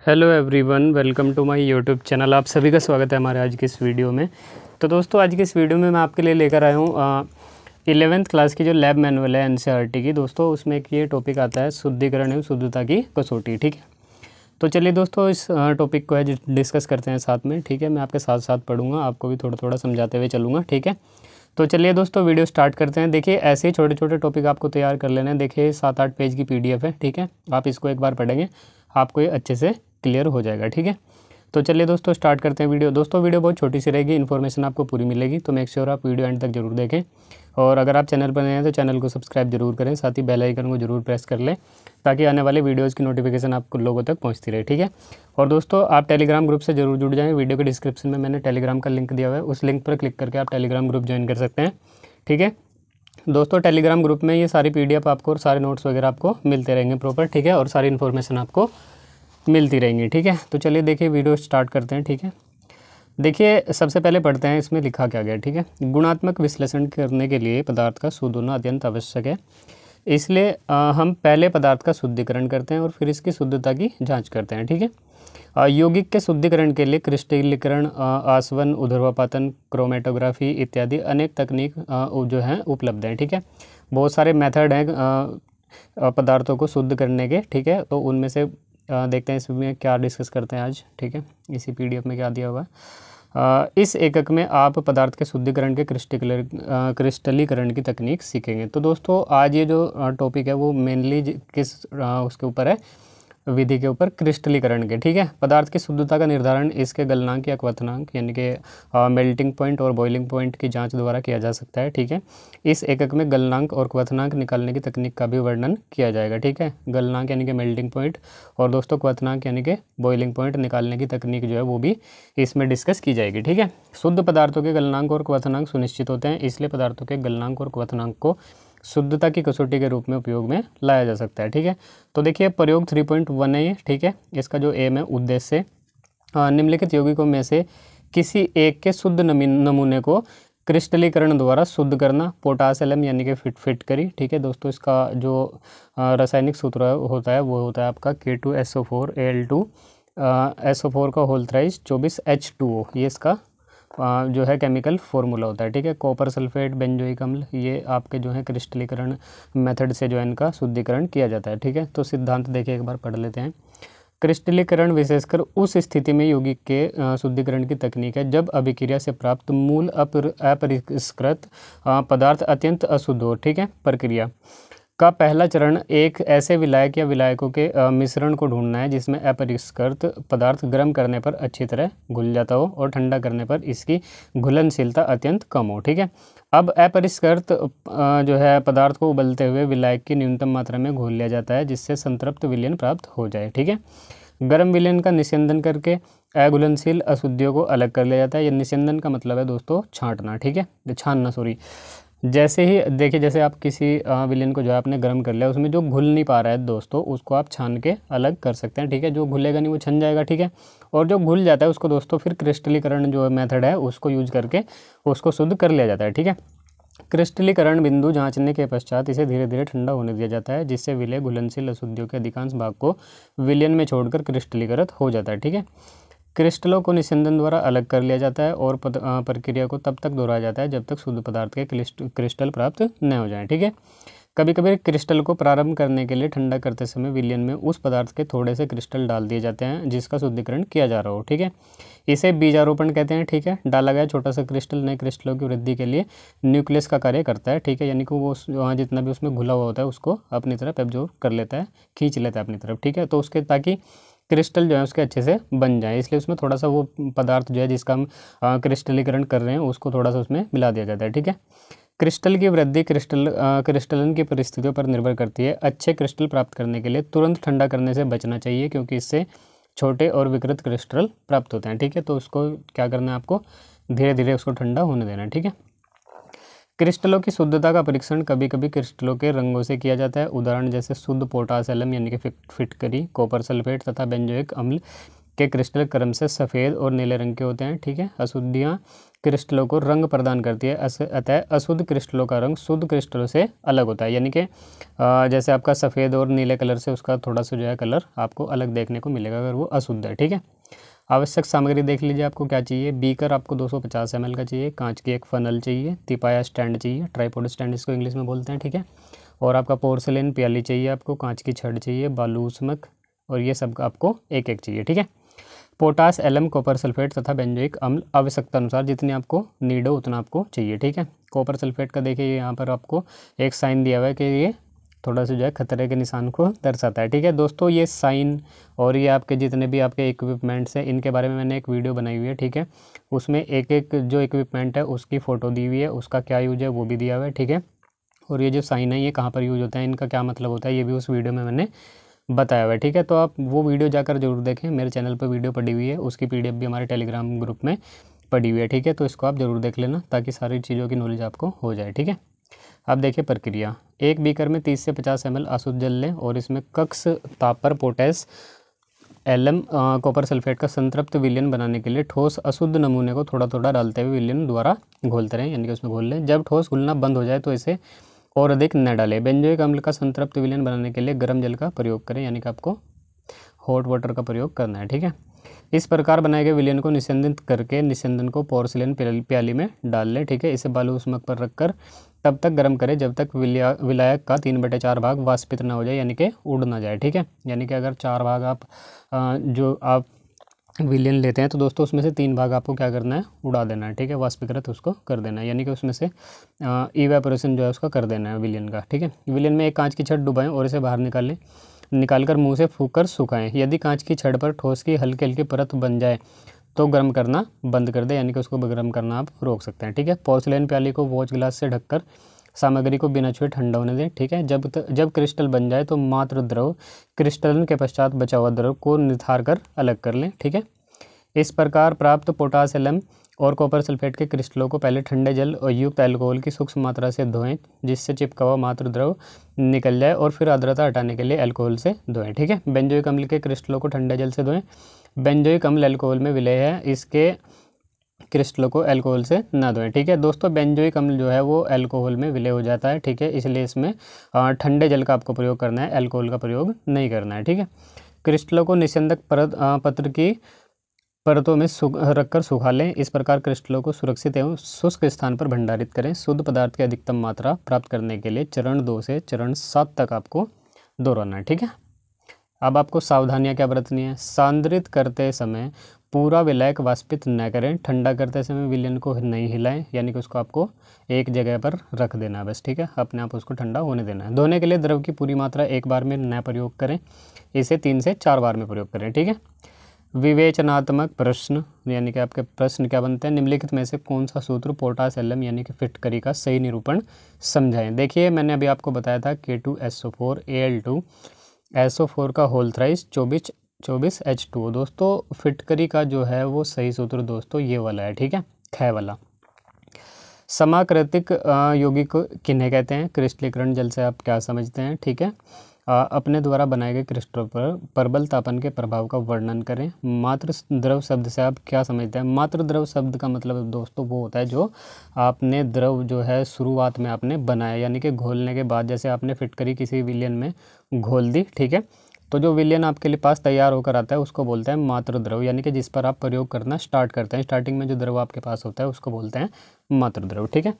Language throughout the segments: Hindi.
Hello everyone, welcome to my YouTube channel. आप सभी का स्वागत है हमारे आज की इस वीडियो में। तो दोस्तों, आज की इस वीडियो में मैं आपके लिए लेकर आया हूँ 11th क्लास की जो लैब मैनुअल है एनसीईआरटी की। दोस्तों, उसमें एक ये टॉपिक आता है शुद्धिकरण एवं शुद्धता की कसौटी। ठीक है, तो चलिए दोस्तों, इस टॉपिक को है डिस्कस करते हैं साथ में। ठीक है, मैं आपके साथ साथ पढ़ूँगा, आपको भी थोड़ा थोड़ा समझाते हुए चलूँगा। ठीक है, तो चलिए दोस्तों, वीडियो स्टार्ट करते हैं। देखिए, ऐसे ही छोटे छोटे टॉपिक आपको तैयार कर लेना है। देखिए, 7-8 पेज की PDF है। ठीक है, आप इसको एक बार पढ़ेंगे, आपको ये अच्छे से क्लियर हो जाएगा। ठीक है, तो चलिए दोस्तों, स्टार्ट करते हैं वीडियो। दोस्तों, वीडियो बहुत छोटी सी रहेगी, इन्फॉर्मेशन आपको पूरी मिलेगी, तो मेक श्योर आप वीडियो एंड तक जरूर देखें। और अगर आप चैनल पर नए हैं तो चैनल को सब्सक्राइब जरूर करें, साथ ही बेल आइकन को जरूर प्रेस कर लें, ताकि आने वाले वीडियोज़ की नोटिफिकेशन आपको लोगों तक पहुँचती रहे। ठीक है, और दोस्तों, आप टेलीग्राम ग्रुप से जरूर जुड़ जाएँ। वीडियो के डिस्क्रिप्शन में मैंने टेलीग्राम का लिंक दिया हुआ है, उस लिंक पर क्लिक करके आप टेलीग्राम ग्रुप ज्वाइन कर सकते हैं। ठीक है दोस्तों, टेलीग्राम ग्रुप में ये सारी PDF आपको और सारे नोट्स वगैरह आपको मिलते रहेंगे प्रॉपर। ठीक है, और सारी इन्फॉर्मेशन आपको मिलती रहेंगी। ठीक है, तो चलिए देखिए, वीडियो स्टार्ट करते हैं। ठीक है, देखिए, सबसे पहले पढ़ते हैं इसमें लिखा क्या गया। ठीक है, गुणात्मक विश्लेषण करने के लिए पदार्थ का शुद्ध होना अत्यंत आवश्यक है। इसलिए हम पहले पदार्थ का शुद्धिकरण करते हैं और फिर इसकी शुद्धता की जांच करते हैं। ठीक है, यौगिक के शुद्धिकरण के लिए क्रिस्टलीकरण, आसवन, ऊर्ध्वपातन, क्रोमेटोग्राफी इत्यादि अनेक तकनीक जो हैं उपलब्ध हैं। ठीक है, बहुत सारे मेथड हैं पदार्थों को शुद्ध करने के। ठीक है, तो उनमें से देखते हैं इसमें क्या डिस्कस करते हैं आज। ठीक है, इसी PDF में क्या दिया हुआ है। इस एकक में आप पदार्थ के शुद्धिकरण के क्रिस्टलीकरण की तकनीक सीखेंगे। तो दोस्तों, आज ये जो टॉपिक है वो मेनली किस उसके ऊपर है, विधि के ऊपर, क्रिस्टलीकरण के। ठीक है, पदार्थ की शुद्धता का निर्धारण इसके गलनांक या क्वथनांक यानी कि मेल्टिंग पॉइंट और बॉइलिंग पॉइंट की जांच द्वारा किया जा सकता है। ठीक है, इस एकक में गलनांक और क्वथनांक निकालने की तकनीक का भी वर्णन किया जाएगा। ठीक है, गलनांक यानी कि मेल्टिंग पॉइंट और दोस्तों क्वथनांक यानी कि बॉइलिंग पॉइंट निकालने की तकनीक जो है वो भी इसमें डिस्कस की जाएगी। ठीक है, शुद्ध पदार्थों के गलनांक और क्वथनांक सुनिश्चित होते हैं, इसलिए पदार्थों के गलनांक और क्वथनांक को शुद्धता की कसौटी के रूप में उपयोग में लाया जा सकता है। ठीक है, तो देखिए, प्रयोग 3.1 है ये। ठीक है, इसका जो एम है, उद्देश्य निम्नलिखित यौगिकों में से किसी एक के शुद्ध नमूने को क्रिस्टलीकरण द्वारा शुद्ध करना। पोटास एलम यानी कि फिटकरी। ठीक है दोस्तों, इसका जो रासायनिक सूत्र होता है वो होता है आपका K2SO4Al2 SO4 का होल थ्राइस 24H2O, ये इसका जो है केमिकल फॉर्मूला होता है। ठीक है, कॉपर सल्फेट बेंजोइक अम्ल, ये आपके जो है क्रिस्टलीकरण मेथड से जो है इनका शुद्धिकरण किया जाता है। ठीक है, तो सिद्धांत देखिए, एक बार पढ़ लेते हैं। क्रिस्टलीकरण विशेषकर उस स्थिति में यौगिक के शुद्धिकरण की तकनीक है जब अभिक्रिया से प्राप्त मूल अपरिष्कृत पदार्थ अत्यंत अशुद्ध हो। ठीक है, प्रक्रिया का पहला चरण एक ऐसे विलायक या विलायकों के मिश्रण को ढूंढना है जिसमें अपरिष्कृत पदार्थ गर्म करने पर अच्छी तरह घुल जाता हो और ठंडा करने पर इसकी घुलनशीलता अत्यंत कम हो। ठीक है, अब अपरिष्कृत जो है पदार्थ को उबलते हुए विलायक की न्यूनतम मात्रा में घोल लिया जाता है जिससे संतृप्त विलयन प्राप्त हो जाए। ठीक है, गर्म विलयन का निस्यंदन करके अघुलनशील अशुद्धियों को अलग कर लिया जाता है। यह निस्यंदन का मतलब है दोस्तों छांटना। ठीक है, छानना सॉरी। जैसे ही देखिए, जैसे आप किसी विलयन को जो है आपने गर्म कर लिया, उसमें जो घुल नहीं पा रहा है दोस्तों, उसको आप छान के अलग कर सकते हैं। ठीक है, जो घुलेगा नहीं वो छन जाएगा। ठीक है, और जो घुल जाता है उसको दोस्तों फिर क्रिस्टलीकरण जो मेथड है उसको यूज करके उसको शुद्ध कर लिया जाता है। ठीक है, क्रिस्टलीकरण बिंदु जांचने के पश्चात इसे धीरे धीरे ठंडा होने दिया जाता है जिससे विलय घुलनशील अशुद्धियों के अधिकांश भाग को विलयन में छोड़कर क्रिस्टलीकृत हो जाता है। ठीक है, क्रिस्टलों को निस्यंदन द्वारा अलग कर लिया जाता है और प्रक्रिया को तब तक दोहराया जाता है जब तक शुद्ध पदार्थ के क्रिस्टल प्राप्त न हो जाएं। ठीक है, कभी कभी क्रिस्टल को प्रारंभ करने के लिए ठंडा करते समय विलयन में उस पदार्थ के थोड़े से क्रिस्टल डाल दिए जाते हैं जिसका शुद्धिकरण किया जा रहा हो। ठीक है, इसे बीजारोपण कहते हैं। ठीक है, डाला गया छोटा सा क्रिस्टल नए क्रिस्टलों की वृद्धि के लिए न्यूक्लियस का कार्य करता है। ठीक है, यानी कि वो वहाँ जितना भी उसमें घुला हुआ होता है उसको अपनी तरफ एब्जॉर्ब कर लेता है, खींच लेता है अपनी तरफ। ठीक है, तो उसके ताकि क्रिस्टल जो है उसके अच्छे से बन जाए, इसलिए उसमें थोड़ा सा वो पदार्थ जो है जिसका हम क्रिस्टलीकरण कर रहे हैं उसको थोड़ा सा उसमें मिला दिया जाता है। ठीक है, क्रिस्टल की वृद्धि क्रिस्टलन की परिस्थितियों पर निर्भर करती है। अच्छे क्रिस्टल प्राप्त करने के लिए तुरंत ठंडा करने से बचना चाहिए क्योंकि इससे छोटे और विकृत क्रिस्टल प्राप्त होते हैं। ठीक है, तो उसको क्या करना है, आपको धीरे धीरे उसको ठंडा होने देना है। ठीक है, क्रिस्टलों की शुद्धता का परीक्षण कभी कभी क्रिस्टलों के रंगों से किया जाता है। उदाहरण जैसे शुद्ध पोटास एलम यानी कि फिटकरी, कॉपर सल्फेट तथा बेंजोइक अम्ल के क्रिस्टल क्रम से सफ़ेद और नीले रंग के होते हैं, ठीक है। अशुद्धियाँ क्रिस्टलों को रंग प्रदान करती है, अतः अशुद्ध क्रिस्टलों का रंग शुद्ध क्रिस्टलों से अलग होता है। यानी कि जैसे आपका सफ़ेद और नीले कलर से उसका थोड़ा सा जो है कलर आपको अलग देखने को मिलेगा अगर वो अशुद्ध है, ठीक है। आवश्यक सामग्री देख लीजिए, आपको क्या चाहिए। बीकर आपको 250 ml का चाहिए, कांच की एक फनल चाहिए, तिपाया स्टैंड चाहिए, ट्राइपॉड स्टैंड इसको इंग्लिश में बोलते हैं, ठीक है। और आपका पोर्सिलेन प्याली चाहिए, आपको कांच की छड़ चाहिए, बालूस्मक, और ये सब आपको एक एक चाहिए, ठीक है। पोटास, एलम, कॉपर सल्फेट तथा बेंजोइक अम्ल आवश्यकता अनुसार जितनी आपको नीड हो उतना आपको चाहिए, ठीक है। कॉपर सल्फेट का देखिए यहाँ पर आपको एक साइन दिया हुआ है कि ये थोड़ा सा जो है खतरे के निशान को दर्शाता है, ठीक है दोस्तों। ये साइन और ये आपके जितने भी आपके इक्विपमेंट्स हैं इनके बारे में मैंने एक वीडियो बनाई हुई है, ठीक है। उसमें एक एक जो इक्विपमेंट है उसकी फ़ोटो दी हुई है, उसका क्या यूज है वो भी दिया हुआ है, ठीक है। और ये जो साइन है ये कहाँ पर यूज होता है, इनका क्या मतलब होता है, ये भी उस वीडियो में मैंने बताया हुआ है, ठीक है। तो आप वो वीडियो जाकर जरूर देखें, मेरे चैनल पर वीडियो पड़ी हुई है, उसकी PDF भी हमारे टेलीग्राम ग्रुप में पड़ी हुई है, ठीक है। तो इसको आप ज़रूर देख लेना ताकि सारी चीज़ों की नॉलेज आपको हो जाए, ठीक है। अब देखिए प्रक्रिया। एक बीकर में 30 से 50 ml अशुद्ध जल लें और इसमें कक्ष ताप पर पोटेस, एलम, कॉपर सल्फेट का संतृप्त विलयन बनाने के लिए ठोस अशुद्ध नमूने को थोड़ा थोड़ा डालते हुए विलयन द्वारा घोलते रहें, यानी कि उसमें घोल लें। जब ठोस घुलना बंद हो जाए तो इसे और अधिक न डालें। बेंजोइक अम्ल का संतृप्त विलयन बनाने के लिए गर्म जल का प्रयोग करें, यानी कि आपको हॉट वाटर का प्रयोग करना है, ठीक है। इस प्रकार बनाए गए विलयन को निस्यंदित करके निस्यंदन को पोर्सिलेन प्याली में डाल लें, ठीक है। इसे बालूस्मक पर रखकर तब तक गर्म करें जब तक विलायक का 3/4 भाग वाष्पित ना हो जाए, यानी कि उड़ ना जाए, ठीक है। यानी कि अगर 4 भाग आप जो आप विलयन लेते हैं तो दोस्तों उसमें से 3 भाग आपको क्या करना है, उड़ा देना है, ठीक है। वाष्पीकृत उसको कर देना है, यानी कि उसमें से इवेपोरेशन जो है उसका कर देना है विलयन का, ठीक है। विलयन में एक कांच की छड़ डुबाएं और इसे बाहर निकालकर मुंह से फूंक कर सुखाएं। यदि कांच की छड़ पर ठोस की हल्की हल्की परत बन जाए तो गर्म करना बंद कर दें, यानी कि उसको गर्म करना आप रोक सकते हैं, ठीक है। पोर्सिलेन प्याली को वॉच ग्लास से ढककर सामग्री को बिना छुए ठंडा होने दें, ठीक है। जब क्रिस्टल बन जाए तो मात्र द्रव क्रिस्टलन के पश्चात बचा हुआ द्रव को निथार कर अलग कर लें, ठीक है। इस प्रकार प्राप्त पोटास, एलम और कॉपर सल्फेट के क्रिस्टलों को पहले ठंडे जल और युक्त अल्कोहल की सूक्ष्म मात्रा से धोएं जिससे चिपका हुआ मात्र द्रव निकल जाए, और फिर आर्द्रता हटाने के लिए अल्कोहल से धोएं, ठीक है। बेंजोइक अम्ल के क्रिस्टलों को ठंडे जल से धोएं। बेंजोइक अम्ल अल्कोहल में विलय है, इसके क्रिस्टलों को अल्कोहल से ना धोएं, ठीक है दोस्तों। बेंजोइक अम्ल जो है वो अल्कोहल में विलय हो जाता है, ठीक है, इसलिए इसमें ठंडे जल का आपको प्रयोग करना है, अल्कोहल का प्रयोग नहीं करना है, ठीक है। क्रिस्टलों को निस्यंदक पत्र की परतों में रखकर सुखा लें। इस प्रकार क्रिस्टलों को सुरक्षित एवं शुष्क स्थान पर भंडारित करें। शुद्ध पदार्थ की अधिकतम मात्रा प्राप्त करने के लिए चरण 2 से चरण 7 तक आपको दोहराना है, ठीक है। अब आपको सावधानियां क्या बरतनी है। सांद्रित करते समय पूरा विलायक वाष्पित न करें। ठंडा करते समय विलयन को नहीं हिलाएं, यानी कि उसको आपको एक जगह पर रख देना है बस, ठीक है। अपने आप उसको ठंडा होने देना है। धोने के लिए द्रव की पूरी मात्रा एक बार में न प्रयोग करें, इसे 3 से 4 बार में प्रयोग करें, ठीक है। विवेचनात्मक प्रश्न, यानी कि आपके प्रश्न क्या बनते हैं। निम्नलिखित में से कौन सा सूत्र पोटास, एलम यानी कि फिटकरी का सही निरूपण समझाएं। देखिए मैंने अभी आपको बताया था K2SO4 Al2SO4 का होल थ्राइस 24 H2O। दोस्तों फिटकरी का जो है वो सही सूत्र दोस्तों ये वाला है, ठीक है, ख वाला। समाकृतिक यौगिक किन्हें कहते हैं। क्रिस्टलीकरण जल से आप क्या समझते हैं, ठीक है। अपने द्वारा बनाए गए क्रिस्टलों पर प्रबल तापन के प्रभाव का वर्णन करें। मात्र द्रव शब्द से आप क्या समझते हैं। मात्र द्रव शब्द का मतलब दोस्तों वो होता है जो आपने द्रव जो है शुरुआत में आपने बनाया, यानी कि घोलने के बाद, जैसे आपने फिटकरी किसी विलयन में घोल दी, ठीक है, तो जो विलयन आपके लिए पास तैयार होकर आता है उसको बोलते हैं मात्र द्रव, यानी कि जिस पर आप प्रयोग करना स्टार्ट करते हैं। स्टार्टिंग में जो द्रव आपके पास होता है उसको बोलते हैं मात्र द्रव, ठीक है।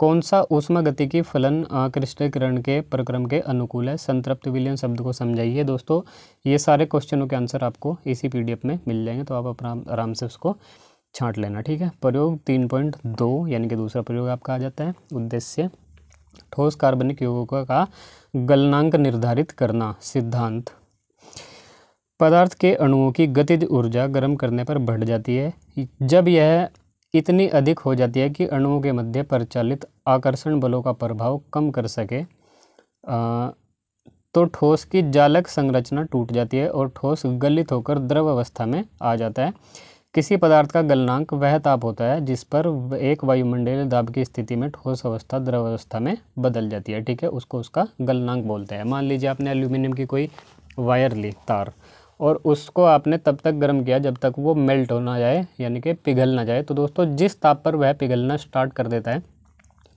कौन सा ऊष्मागतिकी फलन क्रिस्टलीकरण के प्रक्रम के अनुकूल है। संतृप्त विलयन शब्द को समझाइए। दोस्तों ये सारे क्वेश्चनों के आंसर आपको इसी PDF में मिल जाएंगे, तो आप अपना आराम से उसको छांट लेना, ठीक है। प्रयोग 3.2 यानी कि दूसरा प्रयोग आपका आ जाता है। उद्देश्य ठोस कार्बनिक यौगिकों का गलनांक निर्धारित करना। सिद्धांत पदार्थ के अणुओं की गतिज ऊर्जा गर्म करने पर बढ़ जाती है जब यह इतनी अधिक हो जाती है कि अणुओं के मध्य परिचालित आकर्षण बलों का प्रभाव कम कर सके तो ठोस की जालक संरचना टूट जाती है और ठोस गलित होकर द्रव अवस्था में आ जाता है। किसी पदार्थ का गलनांक वह ताप होता है जिस पर एक वायुमंडलीय दाब की स्थिति में ठोस अवस्था द्रव अवस्था में बदल जाती है, ठीक है, उसको उसका गलनांक बोलते हैं। मान लीजिए आपने एल्यूमिनियम की कोई वायर ली, तार, और उसको आपने तब तक गर्म किया जब तक वो मेल्ट हो ना जाए, यानी कि पिघल ना जाए। तो दोस्तों जिस ताप पर वह पिघलना स्टार्ट कर देता है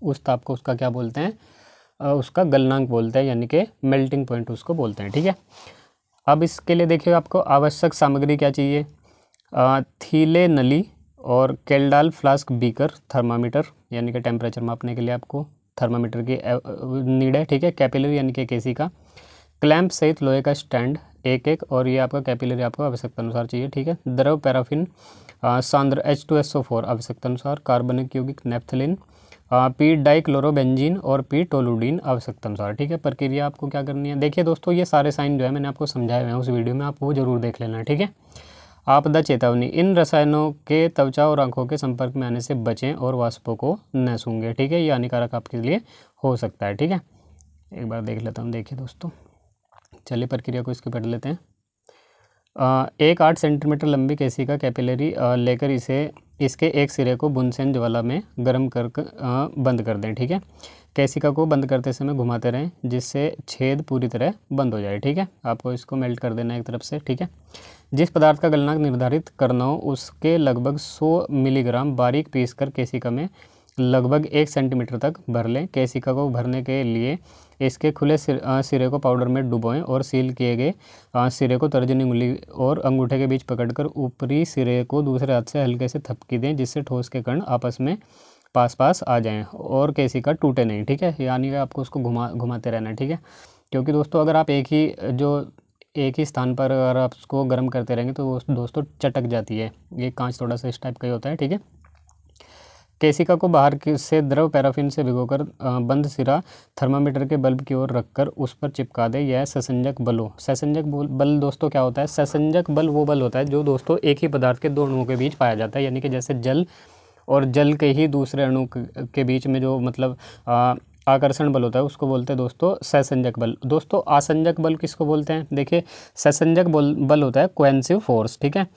उस ताप को उसका क्या बोलते हैं, उसका गलनांक बोलते हैं, यानी कि मेल्टिंग पॉइंट उसको बोलते हैं। ठीक है, अब इसके लिए देखिए आपको आवश्यक सामग्री क्या चाहिए। थीले नली और केल्डाल फ्लास्क बीकर, थर्मामीटर यानी कि टेम्परेचर मापने के लिए आपको थर्मामीटर की नीड है। ठीक है, कैपिलरी यानी कि केसी का, क्लैंप सहित लोहे का स्टैंड एक एक, और ये आपका कैपिलरी आपको आवश्यकता अनुसार चाहिए। ठीक है, द्रव पैराफिन सांद्र H2SO4 आवश्यकता अनुसार, कार्बनिक यौगिक नेफ्थलीन, पी डाइक्लोरोबेंजीन और पी टोलुडीन आवश्यकता अनुसार। ठीक है, प्रक्रिया आपको क्या करनी है, देखिए दोस्तों ये सारे साइन जो है मैंने आपको समझाए हुए हैं उस वीडियो में, आप वो जरूर देख लेना है। ठीक है, आपदा चेतावनी, इन रसायनों के त्वचा और आंखों के संपर्क में आने से बचें और वाष्पों को न सूंघें। ठीक है, ये हानिकारक आपके लिए हो सकता है। ठीक है, एक बार देख लेता हूँ। देखिए दोस्तों, चलिए प्रक्रिया को इसकी पढ़ लेते हैं। एक 8 सेंटीमीटर लंबी केसी का कैपिलरी लेकर इसके एक सिरे को बुनसेन ज्वाला में गर्म कर बंद कर दें। ठीक है, केसिका को बंद करते समय घुमाते रहें जिससे छेद पूरी तरह बंद हो जाए। ठीक है, आपको इसको मेल्ट कर देना है एक तरफ से। ठीक है, जिस पदार्थ का गलनांक निर्धारित करना हो उसके लगभग 100 मिलीग्राम बारीक पीस कर केसिका में लगभग 1 सेंटीमीटर तक भर लें। केसिका को भरने के लिए इसके खुले सिरे को पाउडर में डुबोएं और सील किए गए सिरे को तर्जनी उंगली और अंगूठे के बीच पकड़कर ऊपरी सिरे को दूसरे हाथ से हल्के से थपकी दें जिससे ठोस के कण आपस में पास आ जाएं और केसिका टूटे नहीं। ठीक है, यानी कि आपको उसको घुमाते रहना है। ठीक है, क्योंकि दोस्तों अगर आप एक ही स्थान पर अगर आप उसको गर्म करते रहेंगे तो दोस्तों चटक जाती है, ये कांच थोड़ा सा इस टाइप का ही होता है। ठीक है, केसिका को बाहर से द्रव पैराफिन से भिगोकर बंद सिरा थर्मामीटर के बल्ब की ओर रखकर उस पर चिपका दे। यह ससंजक बल हो। ससंजक बल दोस्तों क्या होता है, ससंजक बल वो बल होता है जो दोस्तों एक ही पदार्थ के दो अणुओं के बीच पाया जाता है, यानी कि जैसे जल और जल के ही दूसरे अणु के बीच में जो मतलब आकर्षण बल होता है उसको बोलते हैं दोस्तों ससंजक बल। दोस्तों आसंजक बल किसको बोलते हैं, देखिए ससंजक बल होता है कोहेसिव फोर्स। ठीक है,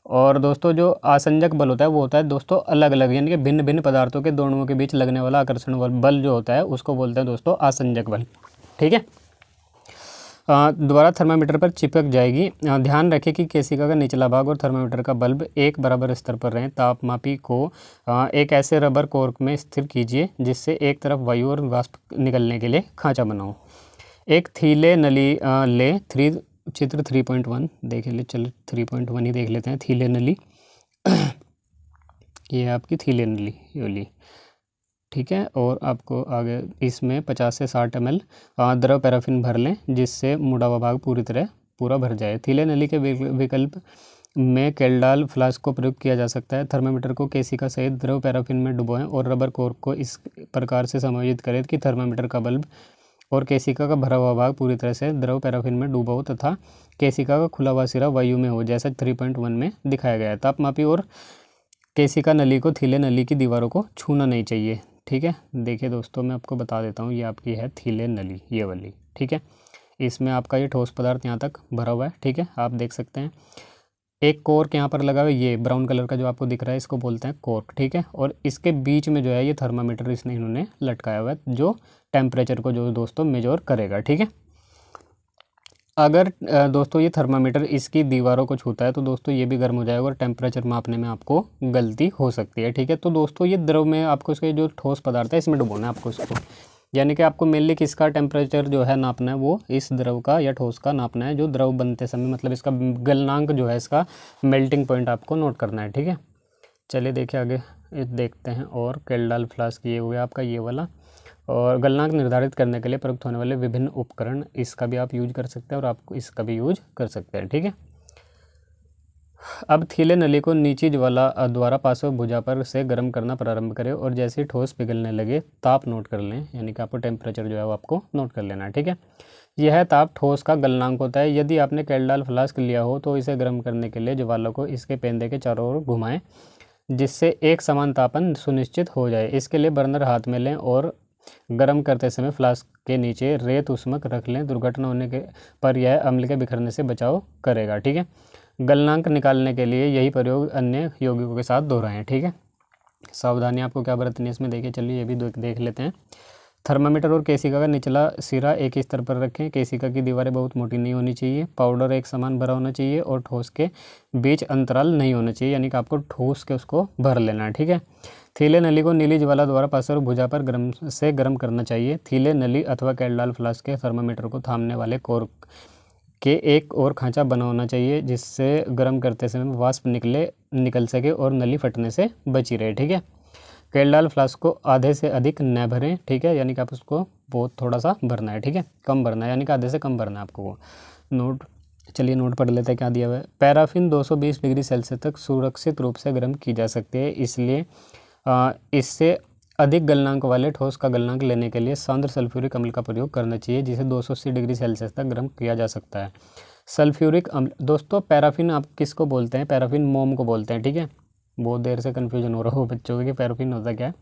और दोस्तों जो आसंजक बल होता है वो होता है दोस्तों अलग अलग, यानी कि भिन्न भिन्न पदार्थों के दोनों के बीच लगने वाला आकर्षण बल जो होता है उसको बोलते हैं दोस्तों आसंजक बल। ठीक है, दोबारा थर्मामीटर पर चिपक जाएगी। ध्यान रखें कि केसिका का निचला भाग और थर्मामीटर का बल्ब एक बराबर स्तर पर रहें। तापमापी को एक ऐसे रबर कॉर्क में स्थिर कीजिए जिससे एक तरफ वायु और वाष्प निकलने के लिए खांचा बनाओ। एक थीले नली ले चित्र 3.1 देख ले, चलो 3.1 ही देख लेते हैं। थीले नली ये आपकी थीले नली योली। ठीक है, और आपको आगे इसमें 50 से 60 ml द्रव पैराफिन भर लें जिससे मुड़ा हुआ भाग पूरा भर जाए। थीले नली के विकल्प में केल्डाल फ्लास्क को प्रयोग किया जा सकता है। थर्मामीटर को केसिका सहित द्रव पैराफिन में डुबोएं और रबर कॉर्क को इस प्रकार से समायोजित करें कि थर्मामीटर का बल्ब और केसिका का भरा हुआ भाग पूरी तरह से द्रव पैराफिन में डूबा हो तथा केसिका का खुला हुआ सिरा वायु में हो, जैसा 3.1 में दिखाया गया है। तापमापी और केसिका नली को थीले नली की दीवारों को छूना नहीं चाहिए। ठीक है, देखिए दोस्तों मैं आपको बता देता हूँ, ये आपकी है थीले नली, ये वाली। ठीक है, इसमें आपका ये ठोस पदार्थ यहाँ तक भरा हुआ है। ठीक है, आप देख सकते हैं एक कॉर्क यहाँ पर लगा हुआ है, ये ब्राउन कलर का जो आपको दिख रहा है इसको बोलते हैं कॉर्क। ठीक है, और इसके बीच में जो है ये थर्मामीटर इन्होंने लटकाया हुआ है जो टेम्परेचर को जो दोस्तों मेजर करेगा। ठीक है, अगर दोस्तों ये थर्मामीटर इसकी दीवारों को छूता है तो दोस्तों ये भी गर्म हो जाएगा और टेम्परेचर मापने में आपको गलती हो सकती है। ठीक है, तो दोस्तों ये द्रव में आपको इसके जो ठोस पदार्थ है इसमें डुबोना है आपको इसको, यानी कि आपको मेनली किसका टेम्परेचर जो है नापना है वो इस द्रव का या ठोस का नापना है जो द्रव बनते समय, मतलब इसका गलनांक जो है, इसका मेल्टिंग पॉइंट आपको नोट करना है। ठीक है, चलिए देखिए आगे देखते हैं। और केल्डाल फ्लास्क ये हुआ आपका ये वाला, और गलनांक निर्धारित करने के लिए प्रयुक्त होने वाले विभिन्न उपकरण, इसका भी आप यूज कर सकते हैं और आप इसका भी यूज कर सकते हैं। ठीक है, अब थीले नली को नीची ज्वाला द्वारा पार्श्व भुजा पर से गर्म करना प्रारंभ करें और जैसे ठोस पिघलने लगे ताप नोट कर लें, यानी कि आपको टेम्परेचर जो है वो आपको नोट कर लेना है। ठीक है, यह ताप ठोस का गलनांक होता है। यदि आपने केल्डाल फ्लास्क लिया हो तो इसे गर्म करने के लिए ज्वाला को इसके पेंदे के चारों ओर घुमाएं जिससे एक समान तापन सुनिश्चित हो जाए। इसके लिए बर्नर हाथ में लें और गर्म करते समय फ्लास्क के नीचे रेत उष्मक रख लें। दुर्घटना होने के पर यह अम्ल के बिखरने से बचाव करेगा। ठीक है, गलनांक निकालने के लिए यही प्रयोग अन्य यौगिकों के साथ दोहराएं। ठीक है, सावधानी आपको क्या बरतनी है इसमें, देखिए चलिए ये भी देख लेते हैं। थर्मामीटर और केसिका का निचला सिरा एक ही स्तर पर रखें। केसिका की दीवारें बहुत मोटी नहीं होनी चाहिए। पाउडर एक समान भरा होना चाहिए और ठोस के बीच अंतराल नहीं होना चाहिए, यानी कि आपको ठोस के उसको भर लेना है, ठीक है। थीले नली को नीली ज्वाला द्वारा पास और भुजा पर गर्म करना चाहिए। थीले नली अथवा कैलडाल फ्लास्क के थर्मामीटर को थामने वाले कोर के एक और खांचा बना होना चाहिए, जिससे गर्म करते समय वाष्प निकल सके और नली फटने से बची रहे, ठीक है। कैलडाल फ्लास्क को आधे से अधिक न भरें, ठीक है, यानी कि आप उसको बहुत थोड़ा सा भरना है, ठीक है, कम भरना है, यानी कि आधे से कम भरना है आपको वो। नोट चलिए पढ़ लेते हैं क्या दिया हुआ है। पैराफिन 220 डिग्री सेल्सियस तक सुरक्षित रूप से गर्म की जा सकती है, इसलिए इससे अधिक गलनांक वाले ठोस का गलनांक लेने के लिए सांद्र सल्फ्यूरिक अम्ल का प्रयोग करना चाहिए, जिसे 280 डिग्री सेल्सियस तक गर्म किया जा सकता है। सल्फ्यूरिक अम्ल दोस्तों, पैराफिन आप किसको बोलते हैं? पैराफिन मोम को बोलते हैं, ठीक है। बहुत देर से कन्फ्यूजन हो रहा हो बच्चों को कि पैराफिन होता क्या है।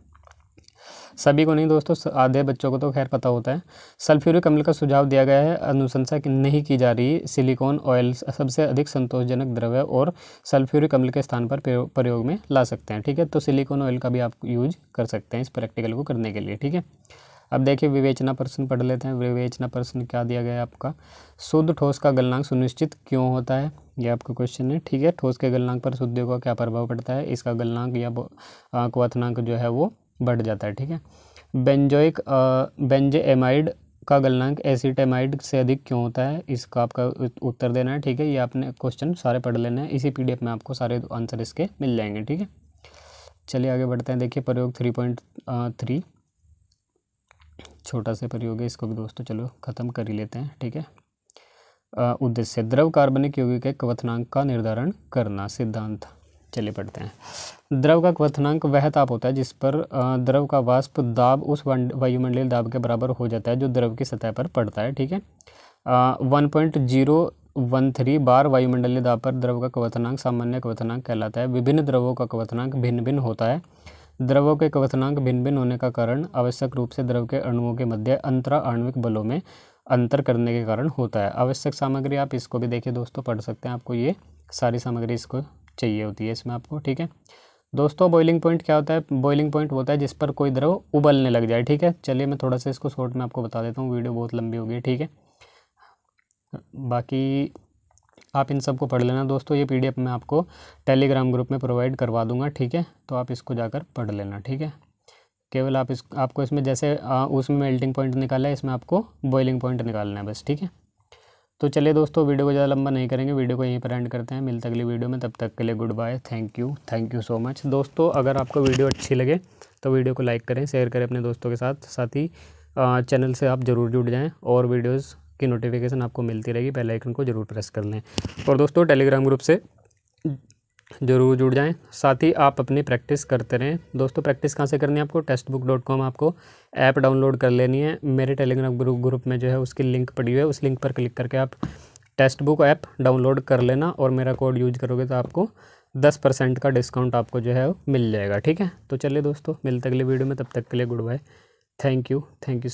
सभी को नहीं दोस्तों, आधे बच्चों को तो खैर पता होता है। सल्फ्यूरिक अम्ल का सुझाव दिया गया है। अनुशंसा नहीं की जा रही। सिलिकॉन ऑयल सबसे अधिक संतोषजनक द्रव्य और सल्फ्यूरिक अम्ल के स्थान पर प्रयोग में ला सकते हैं, ठीक है। तो सिलिकॉन ऑयल का भी आप यूज कर सकते हैं इस प्रैक्टिकल को करने के लिए, ठीक है। अब देखिए विवेचना प्रश्न पढ़ लेते हैं। विवेचना प्रश्न क्या दिया गया है आपका? शुद्ध ठोस का गलनांक सुनिश्चित क्यों होता है, ये आपका क्वेश्चन है, ठीक है। ठोस के गलनांक पर शुद्धियों का क्या प्रभाव पड़ता है? इसका गलनांक या क्वथनांक जो है वो बढ़ जाता है, ठीक है। बेंजेएमाइड का गलनांक एसिटेमाइड से अधिक क्यों होता है? इसका आपका उत्तर देना है, ठीक है। ये आपने क्वेश्चन सारे पढ़ लेने हैं, इसी पीडीएफ में आपको सारे आंसर इसके मिल जाएंगे, ठीक है। चलिए आगे बढ़ते हैं। देखिए प्रयोग 3.3 छोटा सा प्रयोग है, इसको भी दोस्तों चलो ख़त्म कर ही लेते हैं, ठीक है। उद्देश्य द्रव कार्बनिक यौगिक के क्वथनांक का निर्धारण करना। सिद्धांत चलिए पढ़ते हैं। द्रव का क्वथनांक वह ताप होता है जिस पर द्रव का वाष्प दाब उस वायुमंडलीय दाब के बराबर हो जाता है जो द्रव की सतह पर पड़ता है, ठीक है। 1.013 बार वायुमंडलीय दाब पर द्रव का क्वथनांक सामान्य क्वथनांक कहलाता है। विभिन्न द्रवों का क्वथनांक भिन्न भिन्न होता है। द्रवों के क्वथनांक भिन्न भिन्न होने का कारण आवश्यक रूप से द्रव के अणुओं के मध्य अंतरा आणविक बलों में अंतर करने के कारण होता है। आवश्यक सामग्री आप इसको भी देखिए दोस्तों, पढ़ सकते हैं, आपको ये सारी सामग्री इसको चाहिए होती है इसमें आपको, ठीक है। दोस्तों बॉइलिंग पॉइंट क्या होता है? बॉइलिंग पॉइंट होता है जिस पर कोई द्रव उबलने लग जाए, ठीक है। चलिए मैं थोड़ा सा इसको शॉर्ट में आपको बता देता हूँ, वीडियो बहुत लंबी हो गई, ठीक है। बाकी आप इन सबको पढ़ लेना दोस्तों। ये पीडीएफ मैं आपको टेलीग्राम ग्रुप में प्रोवाइड करवा दूंगा, ठीक है। तो आप इसको जाकर पढ़ लेना, ठीक है। केवल आपको इसमें जैसे उसमें मेल्टिंग पॉइंट निकाला है, इसमें आपको बॉइलिंग पॉइंट निकालना है बस, ठीक है। तो चलिए दोस्तों वीडियो को ज़्यादा लंबा नहीं करेंगे, वीडियो को यहीं पर एंड करते हैं। मिलते अगली वीडियो में, तब तक के लिए goodbye, thank you so much. दोस्तों अगर आपको वीडियो अच्छी लगे तो वीडियो को लाइक करें, शेयर करें अपने दोस्तों के साथ ही चैनल से आप ज़रूर जुड़ जाएँ और वीडियोज़ की नोटिफिकेशन आपको मिलती रहेगी। बेल आइकन को ज़रूर प्रेस कर लें और दोस्तों टेलीग्राम ग्रुप से ज़रूर जुड़ जाएं। साथ ही आप अपनी प्रैक्टिस करते रहें। दोस्तों प्रैक्टिस कहाँ से करनी है आपको? टेस्टबुक.com आपको ऐप डाउनलोड कर लेनी है। मेरे टेलीग्राम ग्रुप में जो है उसकी लिंक पड़ी हुई है, उस लिंक पर क्लिक करके आप टेस्टबुक ऐप डाउनलोड कर लेना और मेरा कोड यूज करोगे तो आपको 10% का डिस्काउंट आपको जो है मिल जाएगा, ठीक है। तो चलिए दोस्तों मिलते अगले वीडियो में, तब तक के लिए goodbye, thank you so